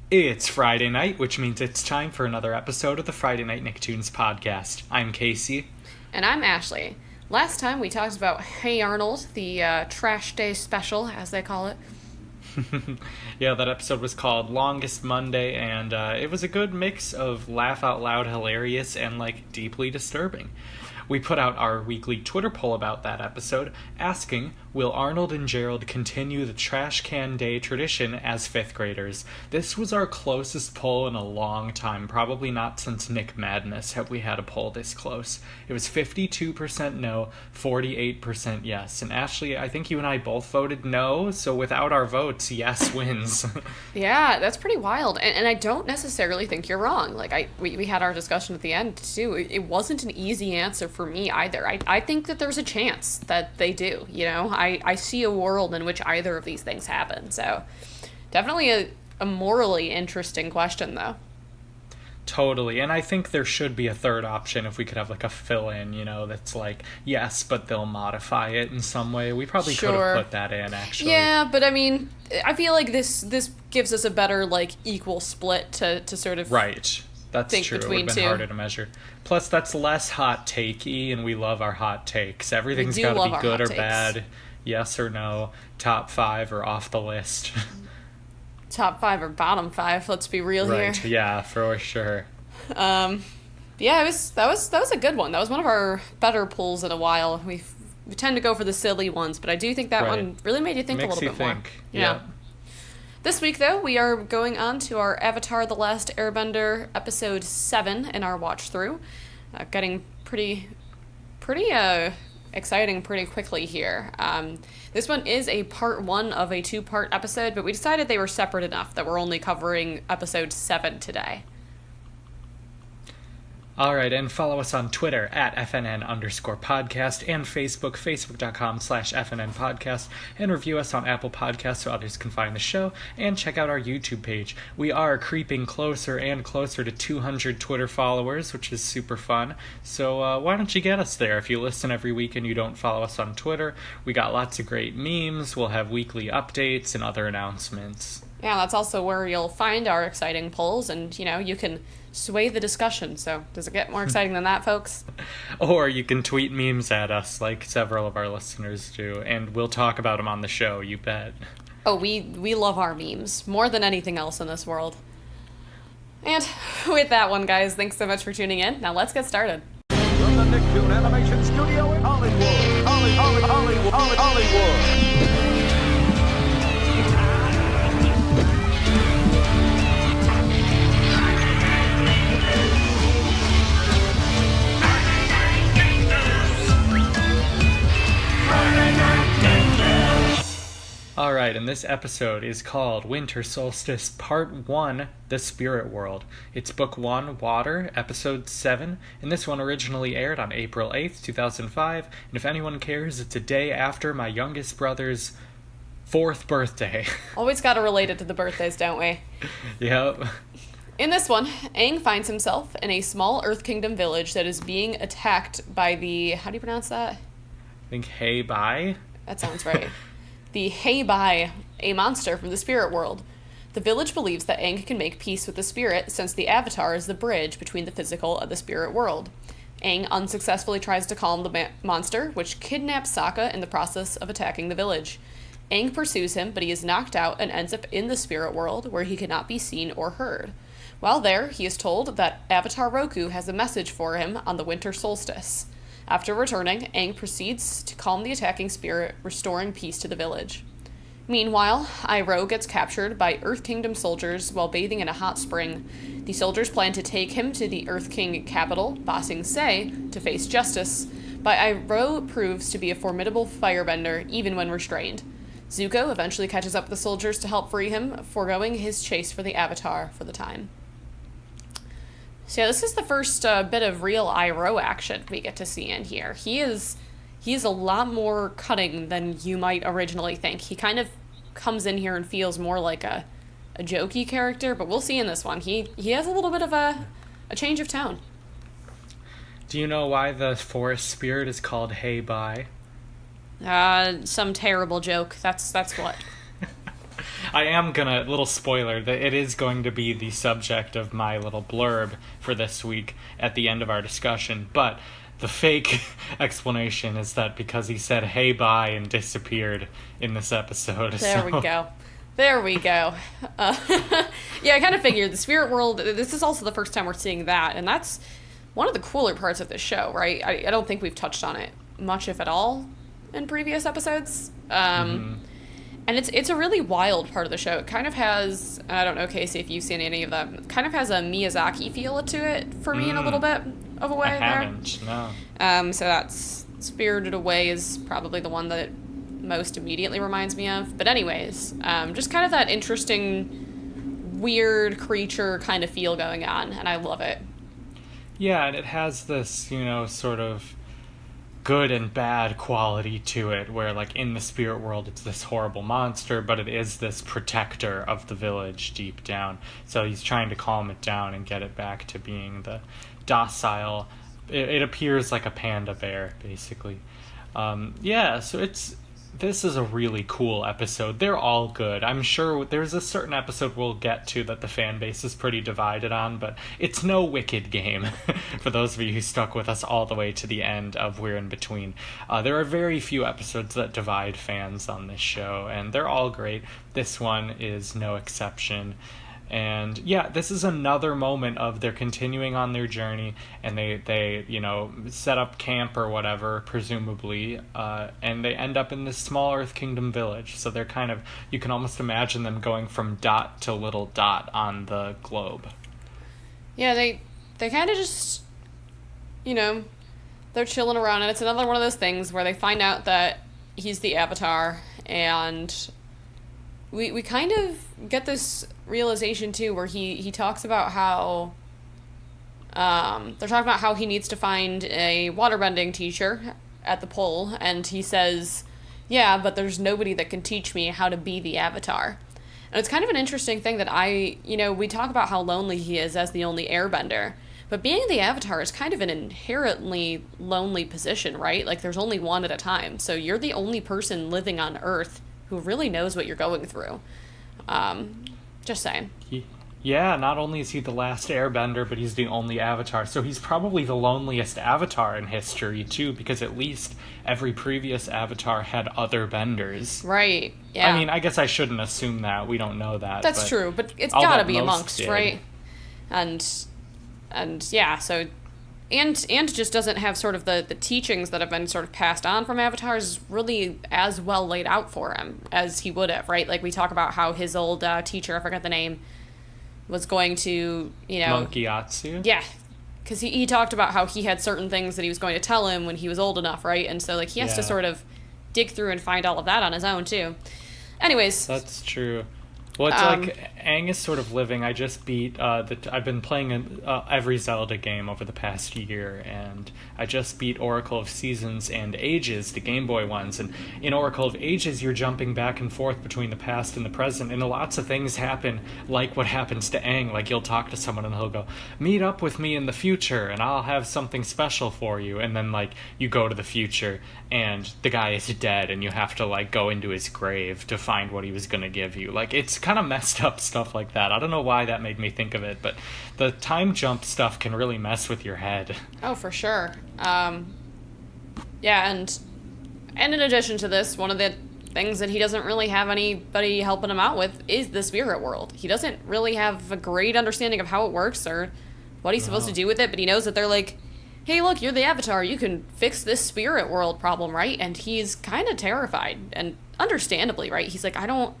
It's Friday night, which means it's time for another episode of the Friday Night Nicktoons podcast. I'm Casey. And I'm Ashley. Last time we talked about Hey Arnold, the Trash Day special, as they call it. Yeah, that episode was called Longest Monday, and it was a good mix of laugh out loud hilarious and, deeply disturbing. We put out our weekly Twitter poll about that episode, asking, will Arnold and Gerald continue the trash can day tradition as fifth graders? This was our closest poll in a long time, probably not since Nick Madness have we had a poll this close. It was 52% no, 48% yes. And Ashley, I think you and I both voted no, so without our votes, yes wins. Yeah, that's pretty wild. And I don't necessarily think you're wrong. We had our discussion at the end, too. It wasn't an easy answer for me either. I think that there's a chance that they do, I see a world in which either of these things happen. So definitely a morally interesting question, though. Totally. And I think there should be a third option if we could have a fill-in, that's yes, but they'll modify it in some way. We probably could have put that in, actually. Yeah, but I mean, I feel like this gives us a better, equal split to sort of... Right. That's think true. It would between have been two. harder to measure. Plus, that's less hot takey, and we love our hot takes. Everything's got to be good or bad, yes or no, top 5 or off the list. Top 5 or bottom 5, let's be real right. here. Yeah, for sure. Yeah, that was a good one. That was one of our better pulls in a while. We tend to go for the silly ones, but I do think that one really made you think a little bit more. Yeah. This week, though, we are going on to our Avatar: The Last Airbender episode 7 in our watch through. Getting pretty exciting pretty quickly here. This one is a part 1 of a 2-part episode, but we decided they were separate enough that we're only covering episode 7 today. Alright, and follow us on Twitter at FNN_podcast and Facebook, facebook.com/FNN Podcast, and review us on Apple Podcasts so others can find the show, and check out our YouTube page. We are creeping closer and closer to 200 Twitter followers, which is super fun, so why don't you get us there? If you listen every week and you don't follow us on Twitter, we got lots of great memes, we'll have weekly updates and other announcements. Yeah, that's also where you'll find our exciting polls, and, you can sway the discussion. So does it get more exciting than that, folks? Or you can tweet memes at us like several of our listeners do, and we'll talk about them on the show, you bet. Oh, we love our memes more than anything else in this world. And with that one, guys, thanks so much for tuning in. Now let's get started. From the Nicktoon Animation Studio in Hollywood. Alright, and this episode is called Winter Solstice Part 1, The Spirit World. It's Book 1, Water, Episode 7, and this one originally aired on April 8th, 2005, and if anyone cares, it's a day after my youngest brother's 4th birthday. Always gotta relate it to the birthdays, don't we? Yep. In this one, Aang finds himself in a small Earth Kingdom village that is being attacked by the... How do you pronounce that? I think Hey Bye? That sounds right. The Hey Bai, a monster from the spirit world. The village believes that Aang can make peace with the spirit since the Avatar is the bridge between the physical and the spirit world. Aang unsuccessfully tries to calm the monster, which kidnaps Sokka in the process of attacking the village. Aang pursues him, but he is knocked out and ends up in the spirit world, where he cannot be seen or heard. While there, he is told that Avatar Roku has a message for him on the winter solstice. After returning, Aang proceeds to calm the attacking spirit, restoring peace to the village. Meanwhile, Iroh gets captured by Earth Kingdom soldiers while bathing in a hot spring. The soldiers plan to take him to the Earth King capital, Ba Sing Se, to face justice, but Iroh proves to be a formidable firebender even when restrained. Zuko eventually catches up with the soldiers to help free him, foregoing his chase for the Avatar for the time. So yeah, this is the first bit of real Iroh action we get to see in here. He is a lot more cutting than you might originally think. He kind of comes in here and feels more like a jokey character, but we'll see in this one. He has a little bit of a change of tone. Do you know why the forest spirit is called Hey Bye? Some terrible joke. That's what. I am gonna, little spoiler, that it is going to be the subject of my little blurb for this week at the end of our discussion, but the fake explanation is that because he said hey bye and disappeared in this episode. There we go. There we go. Yeah, I kind of figured the spirit world, this is also the first time we're seeing that, and that's one of the cooler parts of this show, right? I don't think we've touched on it much, if at all, in previous episodes. And it's a really wild part of the show. It kind of has, I don't know, Casey, if you've seen any of them, it kind of has a Miyazaki feel to it for me in a little bit of a way. I haven't, no. So that's Spirited Away is probably the one that it most immediately reminds me of. But anyways, just kind of that interesting, weird creature kind of feel going on, and I love it. Yeah, and it has this, sort of good and bad quality to it, where, like, in the spirit world, it's this horrible monster, but it is this protector of the village deep down. So he's trying to calm it down and get it back to being the docile. It appears like a panda bear, basically. So this is a really cool episode. They're all good. I'm sure there's a certain episode we'll get to that the fan base is pretty divided on, but it's no Wicked Game for those of you who stuck with us all the way to the end of We're in Between. There are very few episodes that divide fans on this show, and they're all great. This one is no exception. And yeah, this is another moment of they're continuing on their journey, and they set up camp or whatever, presumably, and they end up in this small Earth Kingdom village. So they're kind of, you can almost imagine them going from dot to little dot on the globe. Yeah, they kind of just, they're chilling around, and it's another one of those things where they find out that he's the Avatar, and we kind of get this realization too, where he talks about how they're talking about how he needs to find a waterbending teacher at the pole, and he says, yeah, but there's nobody that can teach me how to be the Avatar. And it's kind of an interesting thing that we talk about how lonely he is as the only airbender, but being the Avatar is kind of an inherently lonely position, right? Like, there's only one at a time, so you're the only person living on Earth who really knows what you're going through. Just saying. Yeah, not only is he the last airbender, but he's the only Avatar. So he's probably the loneliest Avatar in history, too, because at least every previous Avatar had other benders. Right, yeah. I mean, I guess I shouldn't assume that. We don't know that. That's true, but it's gotta be amongst, right? And yeah, so... And just doesn't have sort of the teachings that have been sort of passed on from Avatars really as well laid out for him as he would have, right? Like, we talk about how his old teacher, I forgot the name, was going to, Monkey Atsu? Yeah, because he talked about how he had certain things that he was going to tell him when he was old enough, right? And so, like, he has to sort of dig through and find all of that on his own, too. Anyways. That's true. Well, it's like Aang is sort of living. I just beat I've been playing every Zelda game over the past year, and I just beat Oracle of Seasons and Ages, the Game Boy ones. And in Oracle of Ages, you're jumping back and forth between the past and the present, and lots of things happen, like what happens to Aang. Like, you'll talk to someone and he'll go, "Meet up with me in the future, and I'll have something special for you." And then, like, you go to the future, and the guy is dead, and you have to, like, go into his grave to find what he was going to give you. Like, it's kind of messed up stuff like that. I don't know why that made me think of it, but the time jump stuff can really mess with your head. Oh, for sure. Yeah, and in addition to this, one of the things that he doesn't really have anybody helping him out with is the spirit world. He doesn't really have a great understanding of how it works or what he's supposed to do with it, but he knows that they're like, hey, look, you're the Avatar, you can fix this spirit world problem, right? And he's kind of terrified, and understandably, right? He's like, I don't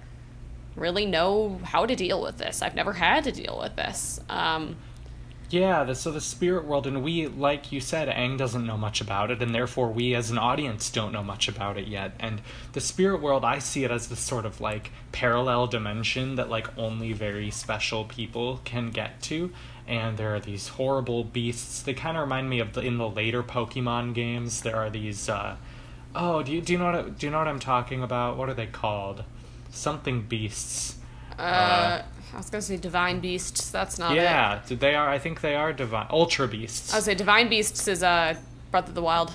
really know how to deal with this. I've never had to deal with this. So the spirit world, and we, like you said, Aang doesn't know much about it, and therefore we as an audience don't know much about it yet. And the spirit world, I see it as this sort of, like, parallel dimension that, like, only very special people can get to. And there are these horrible beasts. They kind of remind me of in the later Pokemon games. There are these. Do you know what I'm talking about? What are they called? Something beasts. I was gonna say divine beasts. That's not it. Yeah, they are. I think they are divine. Ultra beasts. I would say divine beasts is Breath of the Wild.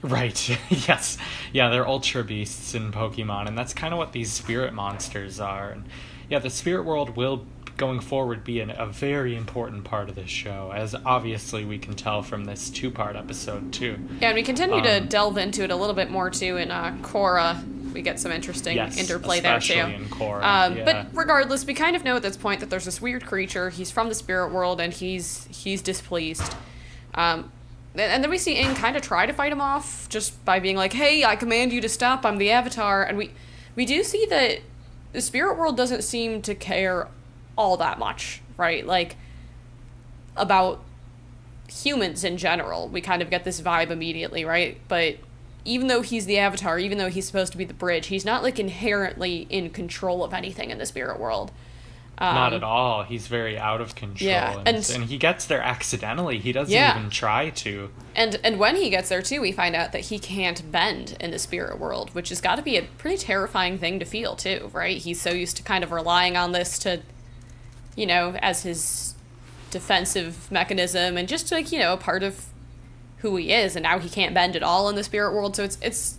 Right. Yes. Yeah, they're ultra beasts in Pokemon, and that's kind of what these spirit monsters are. And yeah, the spirit world will, going forward, be a very important part of this show, as obviously we can tell from this 2-part episode, too. Yeah, and we continue to delve into it a little bit more, too, in Korra. We get some interesting interplay there, too. Especially in Korra, yeah. But regardless, we kind of know at this point that there's this weird creature. He's from the spirit world, and he's displeased. And then we see Aang kind of try to fight him off just by being like, hey, I command you to stop, I'm the Avatar. And we do see that the spirit world doesn't seem to care all that much, right? Like, about humans in general. We kind of get this vibe immediately, right? But even though he's the Avatar, even though he's supposed to be the bridge, he's not, like, inherently in control of anything in the spirit world. Not at all. He's very out of control. Yeah, and he gets there accidentally. He doesn't even try to. And when he gets there, too, we find out that he can't bend in the spirit world, which has got to be a pretty terrifying thing to feel, too, right? He's so used to kind of relying on this to, you know, as his defensive mechanism and just, like, you know, a part of who he is, and now he can't bend at all in the spirit world. So it's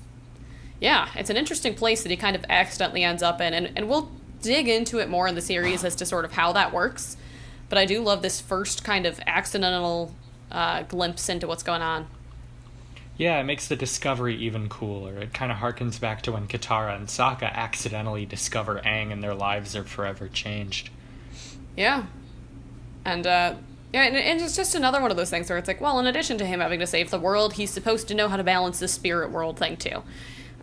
an interesting place that he kind of accidentally ends up in, and we'll dig into it more in the series as to sort of how that works, but I do love this first kind of accidental glimpse into what's going on. Yeah, it makes the discovery even cooler. It kind of harkens back to when Katara and Sokka accidentally discover Aang and their lives are forever changed. Yeah. And and it's just another one of those things where it's like, well, in addition to him having to save the world, he's supposed to know how to balance the spirit world thing too.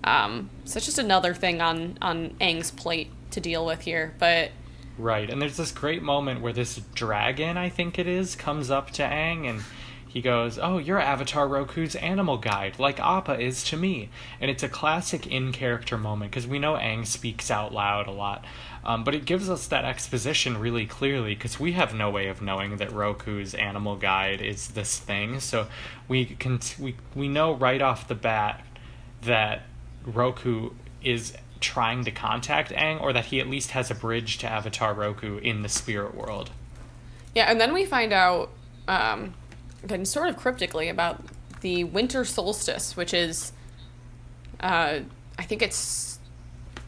So it's just another thing on Aang's plate to deal with here, but... Right, and there's this great moment where this dragon, I think it is, comes up to Aang, and he goes, oh, you're Avatar Roku's animal guide, like Appa is to me. And it's a classic in-character moment, because we know Aang speaks out loud a lot, but it gives us that exposition really clearly, because we have no way of knowing that Roku's animal guide is this thing, so we know right off the bat that Roku is trying to contact Aang, or that he at least has a bridge to Avatar Roku in the spirit world. Yeah, and then we find out, again, sort of cryptically, about the winter solstice, which is, I think it's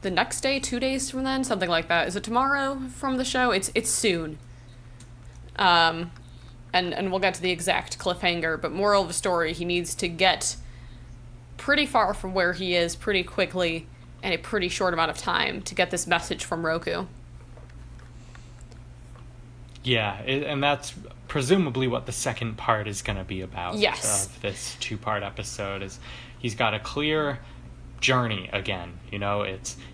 the next day, 2 days from then, something like that. Is it tomorrow from the show? It's soon. And we'll get to the exact cliffhanger, but moral of the story, he needs to get pretty far from where he is pretty quickly in a pretty short amount of time to get this message from Roku. Yeah, and that's presumably what the second part is going to be about. Yes. Of this 2-part episode is he's got a clear journey again. You know,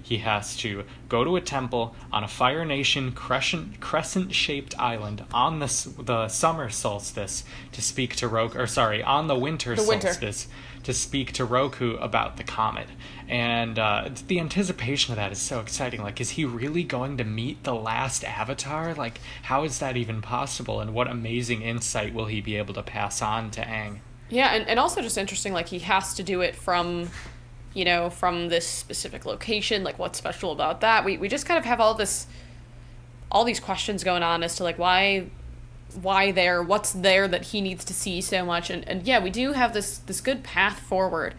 he has to go to a temple on a Fire Nation crescent-shaped island on the summer solstice to speak to Roku, on the winter solstice to speak to Roku about the comet. And the anticipation of that is so exciting. Like, is he really going to meet the last Avatar? Like, how is that even possible? And what amazing insight will he be able to pass on to Aang? Yeah, and also just interesting, like, he has to do it from this specific location. Like, what's special about that? We just kind of have all these questions going on as to, like, why there, what's there that he needs to see so much, and yeah, we do have this good path forward.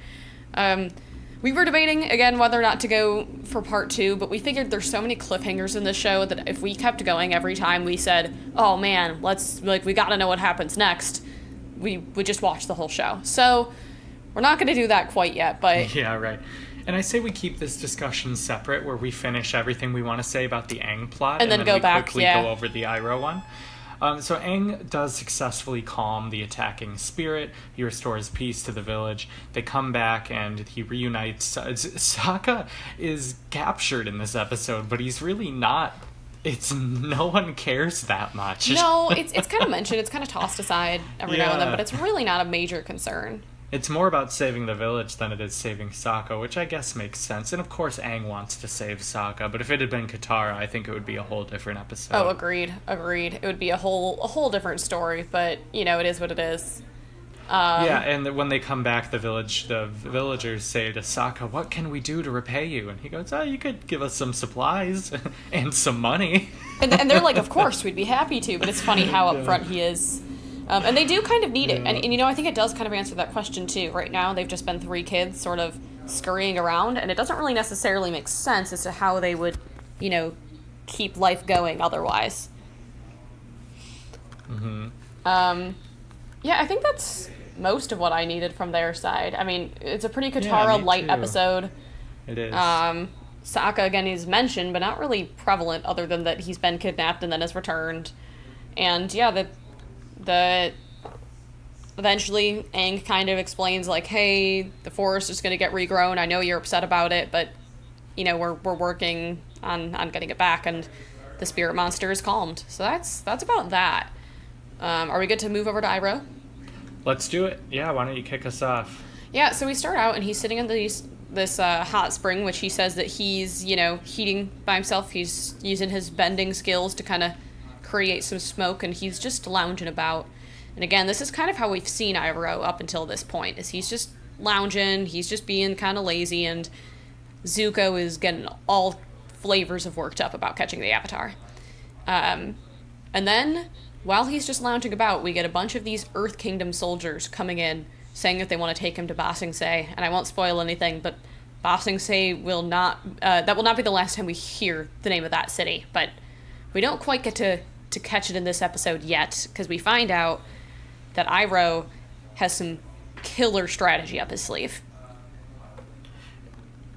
We were debating again whether or not to go for part 2, but we figured there's so many cliffhangers in this show that if we kept going every time we said, oh man, we gotta know what happens next, we would just watch the whole show. So we're not going to do that quite yet, but... Yeah, right. And I say we keep this discussion separate, where we finish everything we want to say about the Aang plot, and then go back, quickly go over the Iroh one. So Aang does successfully calm the attacking spirit. He restores peace to the village. They come back and he reunites. Sokka is captured in this episode, but he's really not. No one cares that much. No, it's kind of mentioned. It's kind of tossed aside every now and then, but it's really not a major concern. It's more about saving the village than it is saving Sokka, which I guess makes sense. And of course Aang wants to save Sokka, but if it had been Katara, I think it would be a whole different episode. Oh, agreed. It would be a whole different story, but, it is what it is. Yeah, and when they come back, the villagers say to Sokka, what can we do to repay you? And he goes, you could give us some supplies and some money. And they're like, of course, we'd be happy to, but it's funny how upfront he is. And they do kind of need it. And, you know, I think it does kind of answer that question, too. Right now, they've just been 3 kids sort of scurrying around, and it doesn't really necessarily make sense as to how they would, you know, keep life going otherwise. Mm-hmm. Yeah, I think that's most of what I needed from their side. I mean, it's a pretty Katara-light episode. It is. Sokka, again, is mentioned, but not really prevalent, other than that he's been kidnapped and then has returned. And, yeah, the eventually, Aang kind of explains, like, hey, the forest is going to get regrown. I know you're upset about it, but, you know, we're working on getting it back, and the spirit monster is calmed. So that's about that. Are we good to move over to Iroh? Let's do it. Yeah, why don't you kick us off? Yeah, so we start out, and he's sitting in this hot spring, which he says that he's, you know, heating by himself. He's using his bending skills to kind of create some smoke, and he's just lounging about. And again, this is kind of how we've seen Iroh up until this point, is he's just lounging, he's just being kind of lazy, and Zuko is getting all flavors of worked up about catching the Avatar. And then, while he's just lounging about, we get a bunch of these Earth Kingdom soldiers coming in, saying that they want to take him to Ba Sing Se, and I won't spoil anything, but Ba Sing Se will not, that will not be the last time we hear the name of that city, but we don't quite get to catch it in this episode yet, because we find out that Iroh has some killer strategy up his sleeve.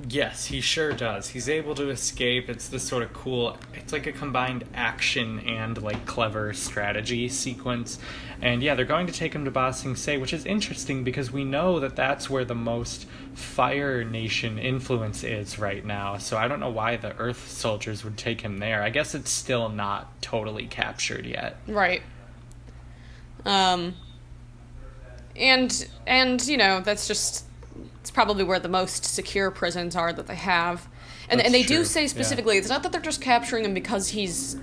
Yes, he sure does. He's able to escape. It's this sort of cool, it's like a combined action and like clever strategy sequence. And yeah, they're going to take him to Ba Sing Se, which is interesting because we know that that's where the most Fire Nation influence is right now. So I don't know why the Earth soldiers would take him there. I guess it's still not totally captured yet. Right. And you know, that's just, it's probably where the most secure prisons are that they have. And they do say specifically, it's not that they're just capturing him because he's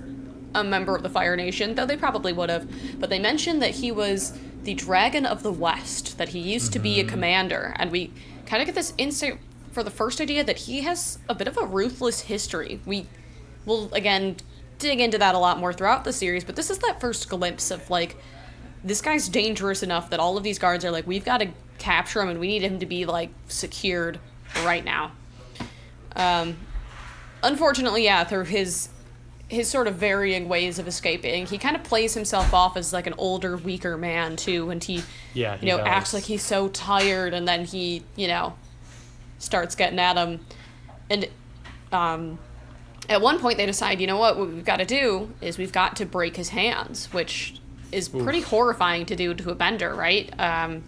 a member of the Fire Nation, though they probably would have, but they mentioned that he was the Dragon of the West, that he used to be a commander, and we kind of get this insight for the first idea that he has a bit of a ruthless history. We will, again, dig into that a lot more throughout the series, but this is that first glimpse of, like, this guy's dangerous enough that all of these guards are like, we've got to capture him and we need him to be, like, secured right now. Unfortunately, yeah, through his sort of varying ways of escaping, he kind of plays himself off as, like, an older, weaker man, too, and he acts like he's so tired, and then he, you know, starts getting at him. And at one point they decide, you know what we've got to do is we've got to break his hands, which is pretty horrifying to do to a bender, right? And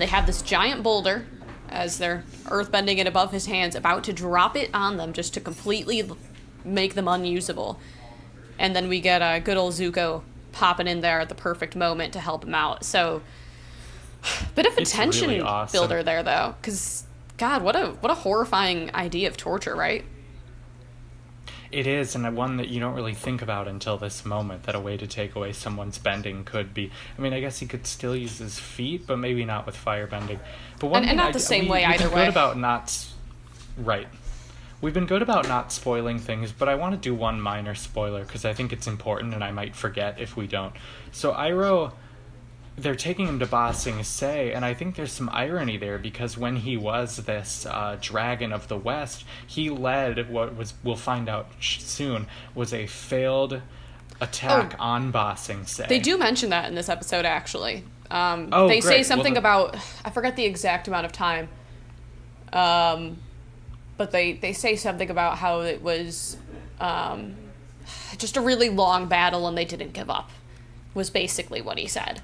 they have this giant boulder, as they're earthbending it above his hands, about to drop it on them just to completely make them unusable. And then we get good old Zuko popping in there at the perfect moment to help him out. So, bit of a tension really awesome builder there, though, because God, what a horrifying idea of torture, right? It is, and one that you don't really think about until this moment, that a way to take away someone's bending could be, I mean, I guess he could still use his feet, but maybe not with fire bending. But one and not the same way either way. Right. We've been good about not spoiling things, but I want to do one minor spoiler, because I think it's important, and I might forget if we don't. So Iroh, they're taking him to Ba Sing Se, and I think there's some irony there, because when he was this Dragon of the West, he led what was, we'll find out soon, was a failed attack on Ba Sing Se. They do mention that in this episode, actually. They say something about, I forget the exact amount of time, but they say something about how it was just a really long battle and they didn't give up, was basically what he said.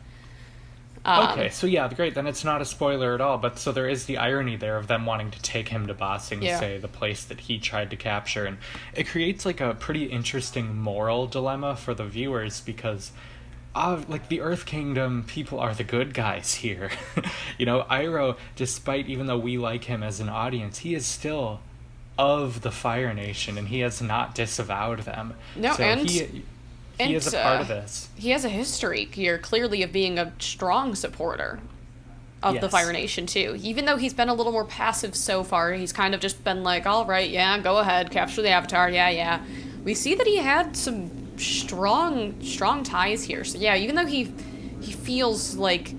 Okay, so yeah, great, then it's not a spoiler at all, but so there is the irony there of them wanting to take him to Ba Sing Se, the place that he tried to capture, and it creates like a pretty interesting moral dilemma for the viewers, because like the Earth Kingdom people are the good guys here. You know, Iroh, despite, even though we like him as an audience, he is still of the Fire Nation, and he has not disavowed them. No, so he is a part of this. He has a history here, clearly, of being a strong supporter of the Fire Nation, too. Even though he's been a little more passive so far, he's kind of just been like, all right, yeah, go ahead, capture the Avatar, yeah. We see that he had some strong ties here. So, yeah, even though he he feels like,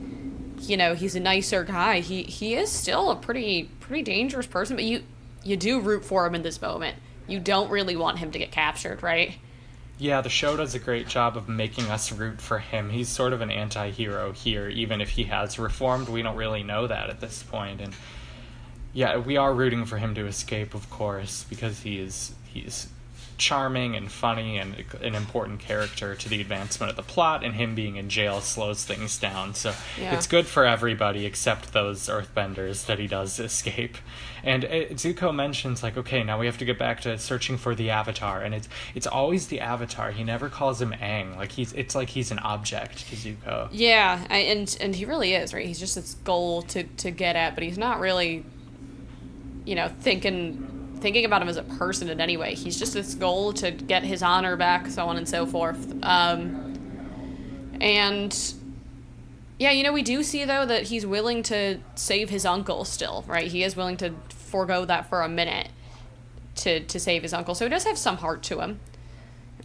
you know, he's a nicer guy, he is still a pretty dangerous person, but you do root for him in this moment. You don't really want him to get captured, right? Yeah, the show does a great job of making us root for him. He's sort of an anti-hero here, even if he has reformed. We don't really know that at this point. And yeah, we are rooting for him to escape, of course, because he's charming and funny and an important character to the advancement of the plot, and him being in jail slows things down. So it's good for everybody except those earthbenders that he does escape. And Zuko mentions, like, okay, now we have to get back to searching for the Avatar, and it's always the Avatar. He never calls him Aang. Like, it's like he's an object to Zuko. Yeah, and he really is, right? He's just this goal to get at, but he's not really, you know, thinking about him as a person in any way. He's just this goal to get his honor back, so on and so forth. And yeah, you know, we do see, though, that he's willing to save his uncle still, right? He is willing to forego that for a minute to save his uncle. So he does have some heart to him.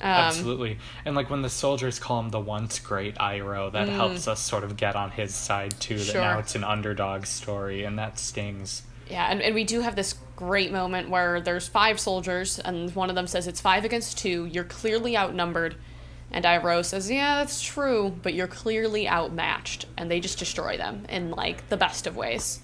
Absolutely. And like when the soldiers call him the once great Iroh, that helps us sort of get on his side too, that now it's an underdog story, and that stings. Yeah, and we do have this great moment where there's 5 soldiers, and one of them says, it's 5 against 2, you're clearly outnumbered. And Iroh says, yeah, that's true, but you're clearly outmatched. And they just destroy them in, like, the best of ways.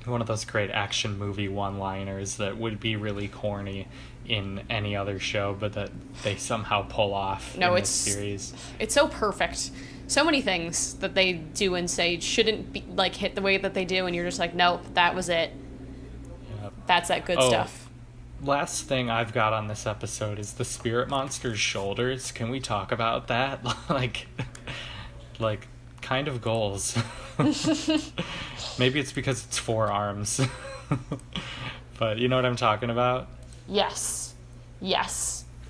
One of those great action movie one-liners that would be really corny in any other show, but that they somehow pull off in this series. It's so perfect. So many things that they do and say shouldn't be, like, hit the way that they do, and you're just like, nope, that was it. Yep. That's that good stuff. Last thing I've got on this episode is the spirit monster's shoulders. Can we talk about that? like kind of goals. Maybe it's because it's 4 arms. But you know what I'm talking about? Yes.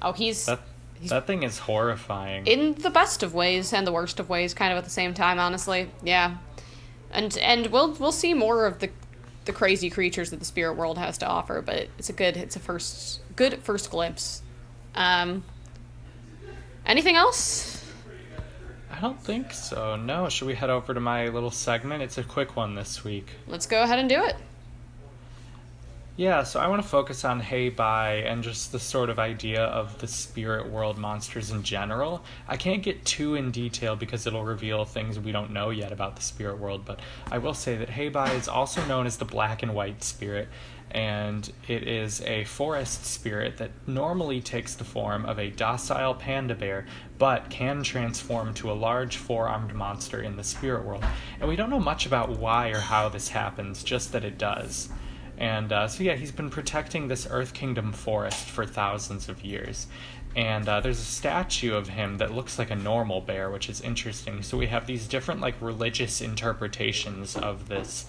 Oh, that thing is horrifying. In the best of ways and the worst of ways, kind of at the same time, honestly. Yeah. And we'll see more of the crazy creatures that the spirit world has to offer, but it's a good first glimpse. Anything else? I don't think so. No. Should we head over to my little segment? It's a quick one this week. Let's go ahead and do it. Yeah, so I want to focus on Hey Bye and just the sort of idea of the spirit world monsters in general. I can't get too in detail because it'll reveal things we don't know yet about the spirit world, but I will say that Hey Bye is also known as the black and white spirit, and it is a forest spirit that normally takes the form of a docile panda bear, but can transform to a large 4-armed monster in the spirit world. And we don't know much about why or how this happens, just that it does. And so yeah, he's been protecting this Earth Kingdom forest for thousands of years. And there's a statue of him that looks like a normal bear, which is interesting. So we have these different like religious interpretations of this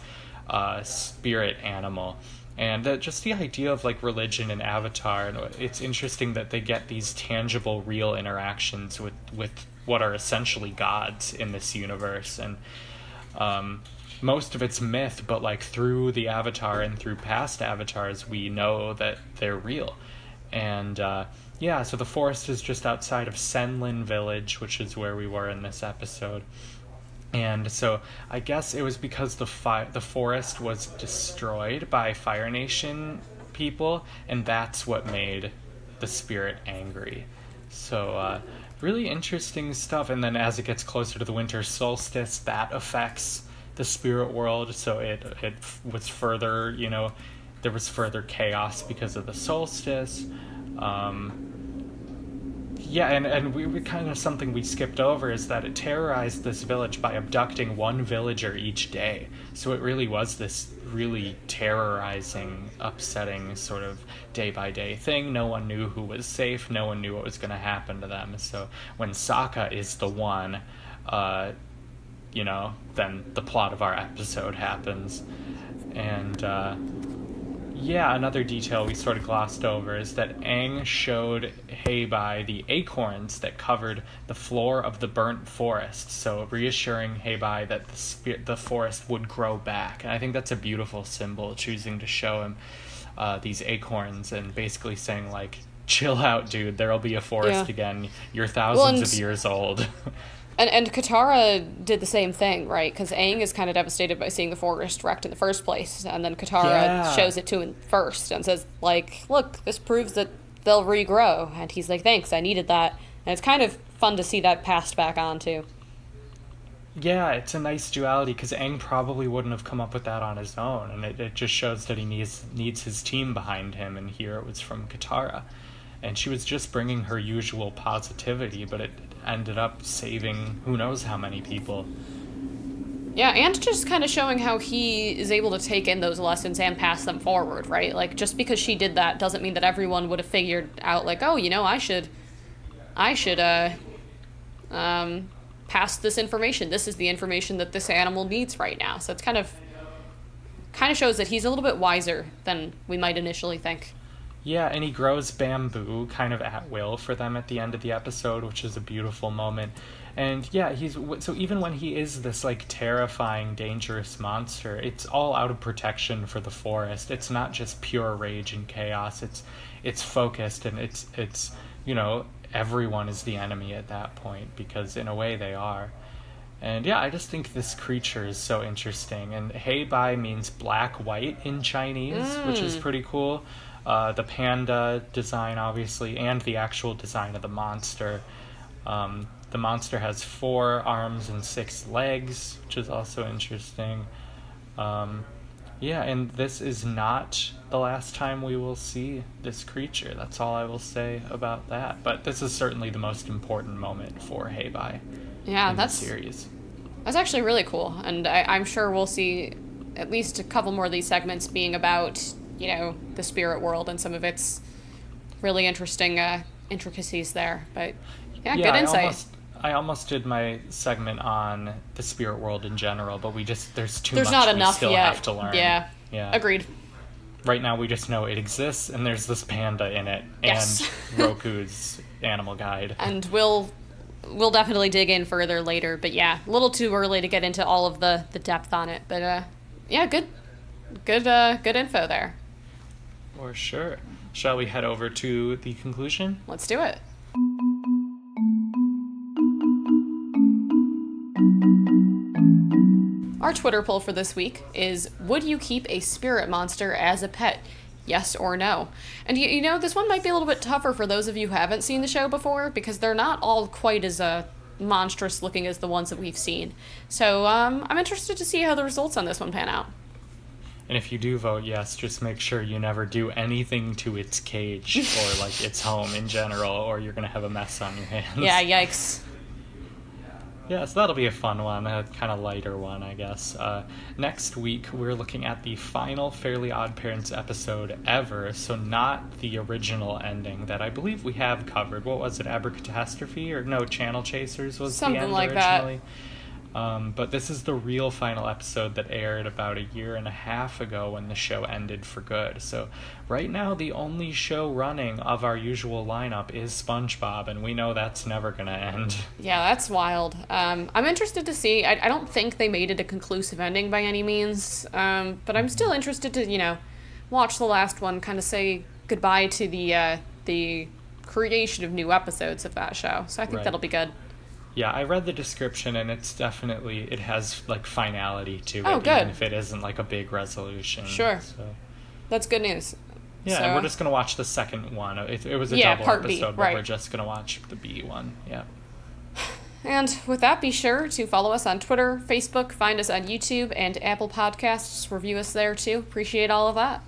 spirit animal. And just the idea of like religion and Avatar, it's interesting that they get these tangible, real interactions with what are essentially gods in this universe. And most of it's myth, but like through the Avatar and through past Avatars, we know that they're real. And yeah, so the forest is just outside of Senlin Village, which is where we were in this episode. And so I guess it was because the forest was destroyed by Fire Nation people, and that's what made the spirit angry. So really interesting stuff. And then as it gets closer to the winter solstice, that affects the spirit world, so it was further, you know, there was further chaos because of the solstice. Yeah, and we kind of something we skipped over is that it terrorized this village by abducting one villager each day. So it really was this really terrorizing, upsetting sort of day-by-day thing. No one knew who was safe. No one knew what was going to happen to them. So when Sokka is the one, you know, then the plot of our episode happens. And yeah, another detail we sort of glossed over is that Aang showed Hey Bye the acorns that covered the floor of the burnt forest, so reassuring Hey Bye that the forest would grow back. And I think that's a beautiful symbol, choosing to show him these acorns and basically saying, like, chill out, dude, there'll be a forest again. You're thousands of years old. And Katara did the same thing, right? Because Aang is kind of devastated by seeing the forest wrecked in the first place, and then Katara shows it to him first and says, like, look, this proves that they'll regrow. And he's like, thanks, I needed that. And it's kind of fun to see that passed back on, too. Yeah, it's a nice duality, because Aang probably wouldn't have come up with that on his own, and it just shows that he needs his team behind him, and here it was from Katara. And she was just bringing her usual positivity, but it ended up saving who knows how many people. Yeah, and just kind of showing how he is able to take in those lessons and pass them forward, right? Like, just because she did that doesn't mean that everyone would have figured out, like, oh, you know, I should pass this information. This is the information that this animal needs right now. So it's kind of shows that he's a little bit wiser than we might initially think. Yeah, and he grows bamboo kind of at will for them at the end of the episode, which is a beautiful moment. And yeah, so even when he is this like terrifying, dangerous monster, it's all out of protection for the forest. It's not just pure rage and chaos. It's focused, and it's you know, everyone is the enemy at that point, because in a way they are. And yeah, I just think this creature is so interesting. And Hei Bai means black-white in Chinese, which is pretty cool. The panda design, obviously, and the actual design of the monster. The monster has 4 arms and 6 legs, which is also interesting. Yeah, and this is not the last time we will see this creature. That's all I will say about that. But this is certainly the most important moment for Hei Bai in the series. That's actually really cool. And I'm sure we'll see at least a couple more of these segments being about, you know, the spirit world and some of its really interesting intricacies there. But yeah, good insight. I almost did my segment on the spirit world in general, but there's much not we enough still yet. have to learn. Yeah. Agreed. Right now we just know it exists, and there's this panda in it, yes. and Roku's animal guide. And we'll definitely dig in further later, but yeah, a little too early to get into all of the depth on it. But yeah, good info there. For sure. Shall we head over to the conclusion? Let's do it. Our Twitter poll for this week is, would you keep a spirit monster as a pet? Yes or no? And you know, this one might be a little bit tougher for those of you who haven't seen the show before, because they're not all quite as monstrous looking as the ones that we've seen. So I'm interested to see how the results on this one pan out. And if you do vote yes, just make sure you never do anything to its cage or like its home in general, or you're going to have a mess on your hands. Yeah, yikes. Yeah, so that'll be a fun one, a kind of lighter one, I guess. Next week, we're looking at the final Fairly Odd Parents episode ever, so not the original ending that I believe we have covered. What was it, Abracatastrophe? Or no, Channel Chasers was something the end like originally? That. But this is the real final episode that aired about 1.5 years ago when the show ended for good. So right now, the only show running of our usual lineup is SpongeBob, and we know that's never going to end. Yeah, that's wild. I'm interested to see. I don't think they made it a conclusive ending by any means, but I'm still interested to, you know, watch the last one, kind of say goodbye to the creation of new episodes of that show. So I think that'll be good. Yeah, I read the description, and it has, like, finality to it, good. Even if it isn't, like, a big resolution. Sure. So. That's good news. Yeah, so, and we're just going to watch the second one. It was a double part episode, B, but right. we're just going to watch the B one. Yeah. And with that, be sure to follow us on Twitter, Facebook, find us on YouTube, and Apple Podcasts. Review us there, too. Appreciate all of that.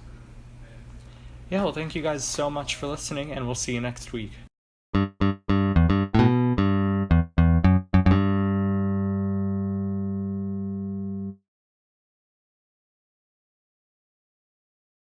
Yeah, well, thank you guys so much for listening, and we'll see you next week.